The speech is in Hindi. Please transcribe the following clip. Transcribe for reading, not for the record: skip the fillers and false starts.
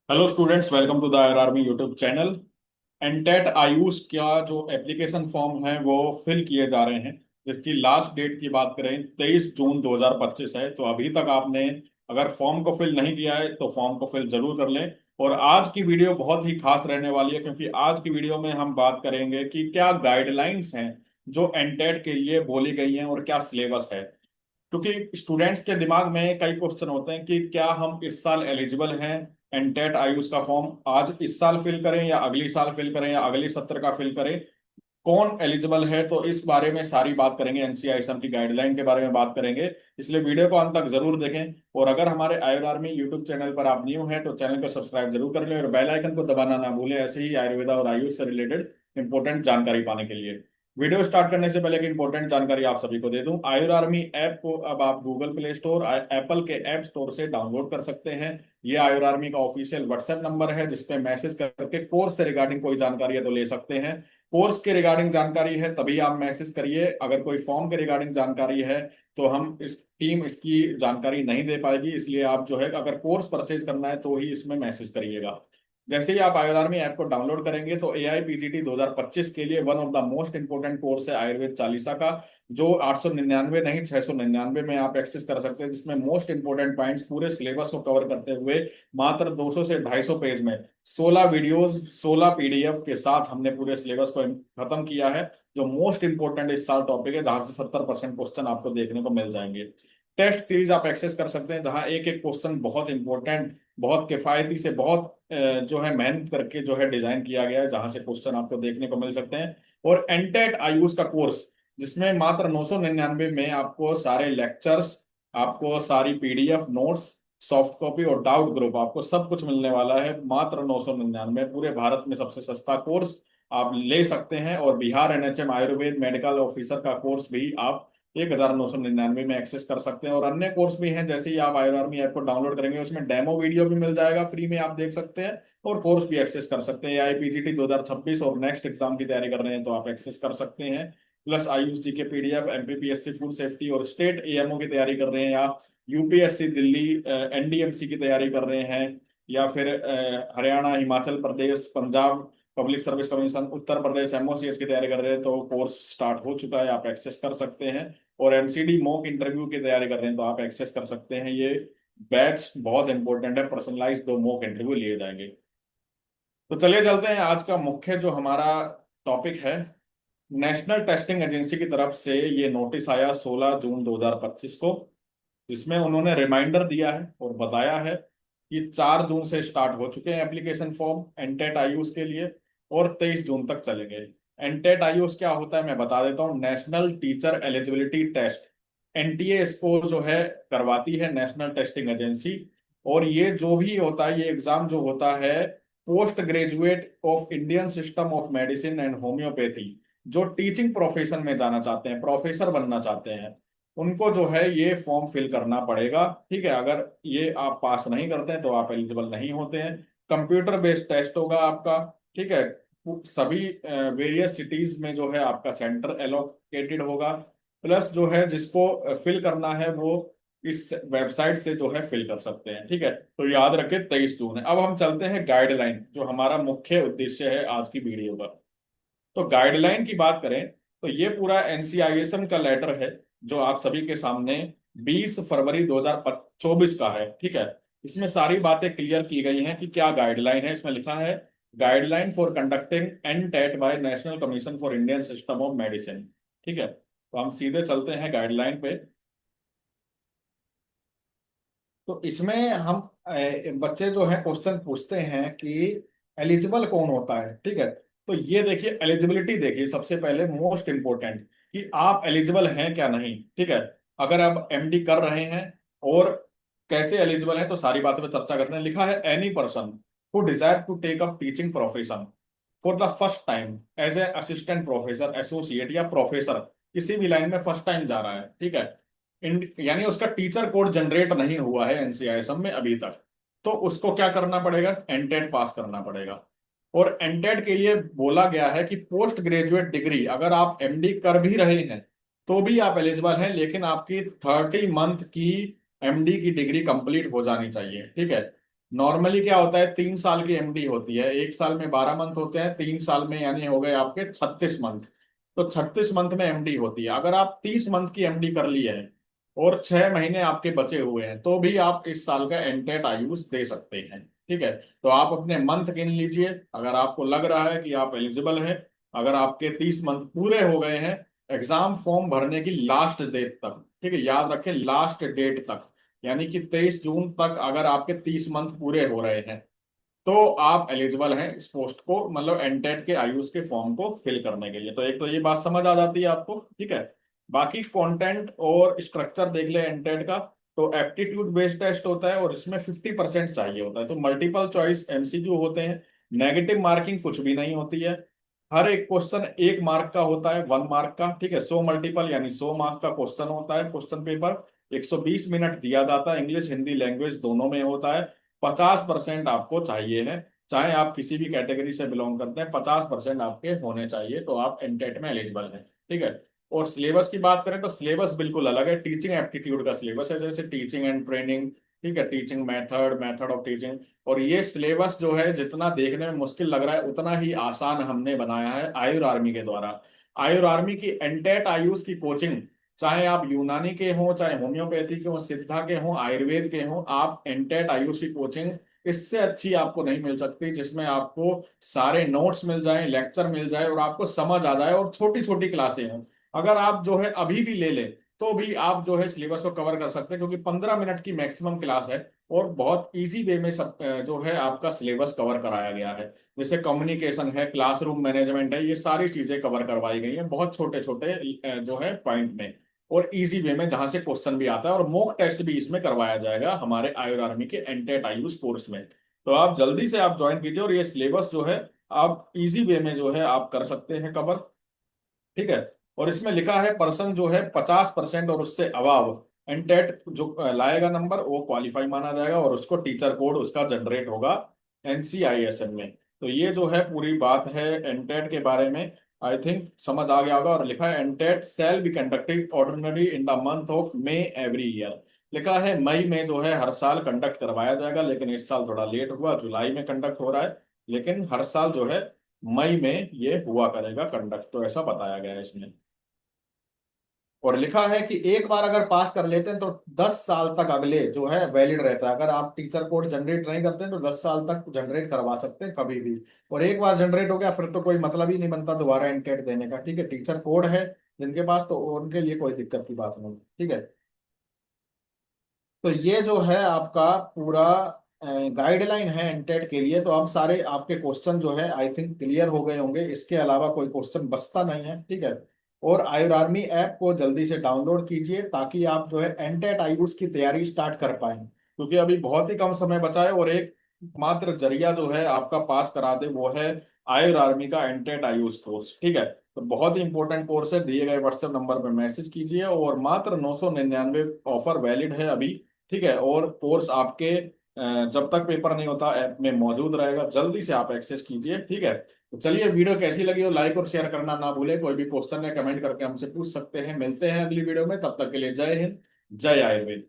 Hello students, welcome to the IRRB YouTube channel. NTET AYUSH का जो एप्लीकेशन फॉर्म है वो फिल किए जा रहे हैं, जिसकी लास्ट डेट की बात करें 23 जून 2025 है। तो अभी तक आपने अगर फॉर्म को फिल नहीं किया है तो फॉर्म को फिल जरूर कर लें। और आज की वीडियो बहुत ही खास रहने वाली है, क्योंकि आज की वीडियो में हम बात करेंगे कि क्या गाइडलाइंस हैं जो एनटेट के लिए बोली गई हैं और क्या सिलेबस है। क्योंकि स्टूडेंट्स के दिमाग में कई क्वेश्चन होते हैं कि क्या हम इस साल एलिजिबल हैं एनटेट आयुष का फॉर्म आज इस साल फिल करें या अगली साल फिल करें या अगले सत्र का फिल करें, कौन एलिजिबल है। तो इस बारे में सारी बात करेंगे, एनसीआईएसएम की गाइडलाइन के बारे में बात करेंगे। इसलिए वीडियो को अंत तक जरूर देखें। और अगर हमारे आयुर्वेद यूट्यूब चैनल पर आप न्यू हैं तो चैनल को सब्सक्राइब जरूर कर लें और बेल आइकन को दबाना ना भूलें, ऐसे ही आयुर्वेदा और आयुष से रिलेटेड इंपॉर्टेंट जानकारी पाने के लिए। वीडियो स्टार्ट करने से पहले एक इंपॉर्टेंट जानकारी आप सभी को दे दूं, आयुर आर्मी ऐप को अब आप गूगल प्ले स्टोर, एप्पल के ऐप स्टोर से डाउनलोड कर सकते हैं। ये आयुर आर्मी का ऑफिशियल व्हाट्सएप नंबर है, जिसपे मैसेज करके कोर्स से रिगार्डिंग कोई जानकारी है तो ले सकते हैं। कोर्स के रिगार्डिंग जानकारी है तभी आप मैसेज करिए, अगर कोई फॉर्म के रिगार्डिंग जानकारी है तो हम इस टीम इसकी जानकारी नहीं दे पाएगी। इसलिए आप जो है अगर कोर्स परचेज करना है तो ही इसमें मैसेज करिएगा। जैसे ही आप आयुर्मी ऐप को डाउनलोड करेंगे तो AIPGT 2025 के लिए one of the most important course है आयुर्वेद चालीसा का, जो 899 नहीं 699 में आप एक्सेस कर सकते हैं, जिसमें मोस्ट इंपोर्टेंट पॉइंट्स पूरे सिलेबस को कवर करते हुए मात्र 200 से 250 पेज में 16 वीडियोस 16 PDF के साथ हमने पूरे सिलेबस को खत्म किया है। जो मोस्ट इंपोर्टेंट इस साल टॉपिक है, जहां से 70% क्वेश्चन आपको देखने को मिल जाएंगे। टेस्ट सीरीज आप एक्सेस कर सकते हैं, जहां एक एक क्वेश्चन बहुत इंपॉर्टेंट, बहुत किफायती से, बहुत जो है मेहनत करके जो है डिजाइन किया गया है, जहां से क्वेश्चन आपको देखने को मिल सकते हैं। और एनटेट आयुष का कोर्स, जिसमें मात्र 999 में आपको सारे लेक्चर्स, आपको सारी PDF नोट्स, सॉफ्ट कॉपी और डाउट ग्रुप, आपको सब कुछ मिलने वाला है मात्र 999। पूरे भारत में सबसे सस्ता कोर्स आप ले सकते हैं। और Bihar NHM Ayurveda medical officer का कोर्स भी आप 1999 में एक्सेस कर सकते हैं। और अन्य कोर्स भी हैं, जैसे ही आप आयुर्मी ऐप को डाउनलोड करेंगे उसमें डेमो वीडियो भी मिल जाएगा, फ्री में आप देख सकते हैं और कोर्स भी एक्सेस कर सकते हैं। AIPGT 2026 और नेक्स्ट एग्जाम की तैयारी कर रहे हैं तो आप एक्सेस कर सकते हैं। प्लस आयुष जी के PDF, MPPSC फूड सेफ्टी और स्टेट AMO की तैयारी कर रहे हैं, या UPSC दिल्ली NDMC की तैयारी कर रहे हैं, या फिर Haryana, Himachal Pradesh, Punjab public service commission, Uttar Pradesh MOCS की तैयारी कर रहे हैं तो कोर्स स्टार्ट हो चुका है, आप एक्सेस कर सकते हैं। और MCD मॉक इंटरव्यू की तैयारी कर रहे हैं तो आप एक्सेस कर सकते हैं। ये बैच बहुत इंपॉर्टेंट है, पर्सनलाइज 2 मॉक इंटरव्यू लिए जाएंगे। तो चलिए चलते हैं, आज का मुख्य जो हमारा टॉपिक है। नेशनल टेस्टिंग एजेंसी की तरफ से ये नोटिस आया 16 जून 2025 को, जिसमें उन्होंने रिमाइंडर दिया है और बताया है कि 4 जून से स्टार्ट हो चुके हैं एप्लीकेशन फॉर्म एनटेट आयुष के लिए और 23 जून तक चलेंगे। एनटेट आयुष क्या होता है मैं बता देता हूँ, national teacher eligibility test. NTA इसको जो है करवाती है, नेशनल टेस्टिंग एजेंसी। और ये जो भी होता है, ये एग्जाम जो होता है, post graduate of Indian System of medicine and homeopathy, जो टीचिंग प्रोफेशन में जाना चाहते हैं, प्रोफेसर बनना चाहते हैं, उनको जो है ये फॉर्म फिल करना पड़ेगा। ठीक है, अगर ये आप पास नहीं करते हैं तो आप एलिजिबल नहीं होते हैं। कंप्यूटर बेस्ड टेस्ट होगा आपका। ठीक है, सभी वेरियस सिटीज में जो है आपका सेंटर एलोकेटेड होगा। प्लस जो है जिसको फिल करना है वो इस वेबसाइट से जो है फिल कर सकते हैं। ठीक है, तो याद रखें 23 जून है। अब हम चलते हैं गाइडलाइन, जो हमारा मुख्य उद्देश्य है आज की वीडियो का। तो गाइडलाइन की बात करें तो ये पूरा NCISM का लेटर है, जो आप सभी के सामने 20 फरवरी 2024 का है। ठीक है, इसमें सारी बातें क्लियर की गई हैं कि क्या गाइडलाइन है। इसमें लिखा है guideline for conducting NTET by National Commission for Indian System of Medicine. ठीक है, तो हम सीधे चलते हैं गाइडलाइन पे। तो इसमें हम बच्चे जो है क्वेश्चन पूछते हैं कि एलिजिबल कौन होता है। ठीक है, तो ये देखिए एलिजिबिलिटी, देखिए सबसे पहले मोस्ट इंपोर्टेंट कि आप एलिजिबल हैं क्या नहीं। ठीक है, अगर आप MD कर रहे हैं और कैसे एलिजिबल हैं तो सारी बातें पे चर्चा करते हैं। लिखा है any person who desire to take up teaching profession for the first time as a assistant professor, associate या प्रोफेसर, किसी भी लाइन में फर्स्ट टाइम जा रहा है। ठीक है, यानी उसका टीचर कोड जनरेट नहीं हुआ है NCISM में अभी तक, तो उसको क्या करना पड़ेगा, एनटेट पास करना पड़ेगा। और एनटेट के लिए बोला गया है कि पोस्ट ग्रेजुएट डिग्री अगर आप MD कर भी रहे हैं तो भी आप एलिजिबल हैं, लेकिन आपकी 30 मंथ की MD की डिग्री कंप्लीट हो जानी चाहिए। ठीक है, नॉर्मली क्या होता है, 3 साल की एमडी होती है, 1 साल में 12 मंथ होते हैं, 3 साल में यानी हो गए आपके 36 मंथ। तो 36 मंथ में एमडी होती है। अगर आप 30 मंथ की एमडी कर ली है और 6 महीने आपके बचे हुए हैं, तो भी आप इस साल का एनटेट आयुष दे सकते हैं। ठीक है, तो आप अपने मंथ गिन लीजिए, अगर आपको लग रहा है कि आप एलिजिबल हैं। अगर आपके 30 मंथ पूरे हो गए हैं एग्जाम फॉर्म भरने की लास्ट डेट तक, ठीक है, याद रखें लास्ट डेट तक, यानी कि 23 जून तक अगर आपके 30 मंथ पूरे हो रहे हैं, तो आप एलिजिबल हैं इस पोस्ट को, मतलब एनटेट के आयुष के फॉर्म को फिल करने के लिए। तो एक तो ये बात समझ आ जाती है आपको। ठीक है, बाकी कंटेंट और स्ट्रक्चर देख ले एनटेट का। तो एप्टीट्यूड बेस्ड टेस्ट होता है और इसमें 50% चाहिए होता है। तो मल्टीपल चॉइस एमसीक्यू होते हैं, नेगेटिव मार्किंग कुछ भी नहीं होती है। हर एक क्वेश्चन 1 मार्क का होता है, 1 मार्क का। ठीक है, 100 मल्टीपल यानी 100 मार्क का क्वेश्चन होता है क्वेश्चन पेपर। 120 मिनट दिया जाता है, इंग्लिश हिंदी लैंग्वेज दोनों में होता है। 50% आपको चाहिए है, चाहे आप किसी भी कैटेगरी से बिलोंग करते हैं, 50% आपके होने चाहिए, तो आप एनटेट में एलिजिबल हैं। ठीक है, और सिलेबस की बात करें तो सिलेबस बिल्कुल अलग है। टीचिंग एप्टीट्यूड का सिलेबस है, जैसे टीचिंग एंड ट्रेनिंग, ठीक है, teaching method, method of teaching. और ये सिलेबस जो है जितना देखने में मुश्किल लग रहा है उतना ही आसान हमने बनाया है आयुर आर्मी के द्वारा। आयुर आर्मी की एनटेट आयुष की कोचिंग, चाहे आप यूनानी के हों, चाहे होम्योपैथी के हों, सिद्धा के हों, आयुर्वेद के हों, आप एनटेट आयुष की कोचिंग इससे अच्छी आपको नहीं मिल सकती, जिसमें आपको सारे नोट्स मिल जाएं, लेक्चर मिल जाए और आपको समझ आ जाए, और छोटी छोटी क्लासें हों। अगर आप जो है अभी भी ले लें तो भी आप जो है सिलेबस को कवर कर सकते हैं, क्योंकि 15 मिनट की मैक्सिमम क्लास है और बहुत इजी वे में सब जो है आपका सिलेबस कवर कराया गया है। जैसे कम्युनिकेशन है, क्लासरूम मैनेजमेंट है, ये सारी चीजें कवर करवाई गई हैं बहुत छोटे छोटे जो है पॉइंट में, और इजी वे में, जहां से क्वेश्चन भी आता है। और मॉक टेस्ट भी इसमें करवाया जाएगा हमारे आयुर आर्मी के एनटेट आयुष कोर्स में। तो आप जल्दी से आप ज्वाइन कीजिए, और ये सिलेबस जो है आप इजी वे में जो है आप कर सकते हैं कवर। ठीक है, और इसमें लिखा है पर्सन जो है 50% और उससे अभाव एनटेट जो लाएगा नंबर, वो क्वालिफाई माना जाएगा और उसको टीचर कोड उसका जनरेट होगा एनसीआईएसएम में। तो ये जो है पूरी बात है एनटेट के बारे में। आई थिंक समझ आ गया होगा। और लिखा है NTET shall be conducted ordinary in the month of May every year. लिखा है मई में जो है हर साल कंडक्ट करवाया जाएगा, लेकिन इस साल थोड़ा लेट हुआ, जुलाई में कंडक्ट हो रहा है, लेकिन हर साल जो है मई में ये हुआ करेगा कंडक्ट। तो ऐसा बताया गया है इसमें। और लिखा है कि एक बार अगर पास कर लेते हैं तो 10 साल तक अगले जो है वैलिड रहता है। अगर आप टीचर कोड जनरेट नहीं करते हैं तो 10 साल तक जनरेट करवा सकते हैं कभी भी। और एक बार जनरेट हो गया फिर तो कोई मतलब ही नहीं बनता दोबारा एनटेट देने का। ठीक है, टीचर कोड है जिनके पास, तो उनके लिए कोई दिक्कत की बात नहीं। ठीक है, तो ये जो है आपका पूरा गाइडलाइन है एनटेट के लिए। तो अब सारे आपके क्वेश्चन जो है आई थिंक क्लियर हो गए होंगे, इसके अलावा कोई क्वेश्चन बचता नहीं है। ठीक है, और आयुर आर्मी ऐप को जल्दी से डाउनलोड कीजिए ताकि आप जो है एनटेट आयुष की तैयारी स्टार्ट कर पाए, क्योंकि अभी बहुत ही कम समय बचा है। और एक मात्र जरिया जो है आपका पास करा दे वो है आयुर आर्मी का एनटेट आयुष कोर्स। ठीक है, तो बहुत ही इंपॉर्टेंट कोर्स है। दिए गए व्हाट्सएप नंबर पर मैसेज कीजिए, और मात्र 999 ऑफर वैलिड है अभी। ठीक है, और कोर्स आपके जब तक पेपर नहीं होता ऐप में मौजूद रहेगा, जल्दी से आप एक्सेस कीजिए। ठीक है, तो चलिए, वीडियो कैसी लगी हो लाइक और शेयर करना ना भूले। कोई भी क्वेश्चन है कमेंट करके हमसे पूछ सकते हैं। मिलते हैं अगली वीडियो में, तब तक के लिए जय हिंद, जय आयुर्वेद।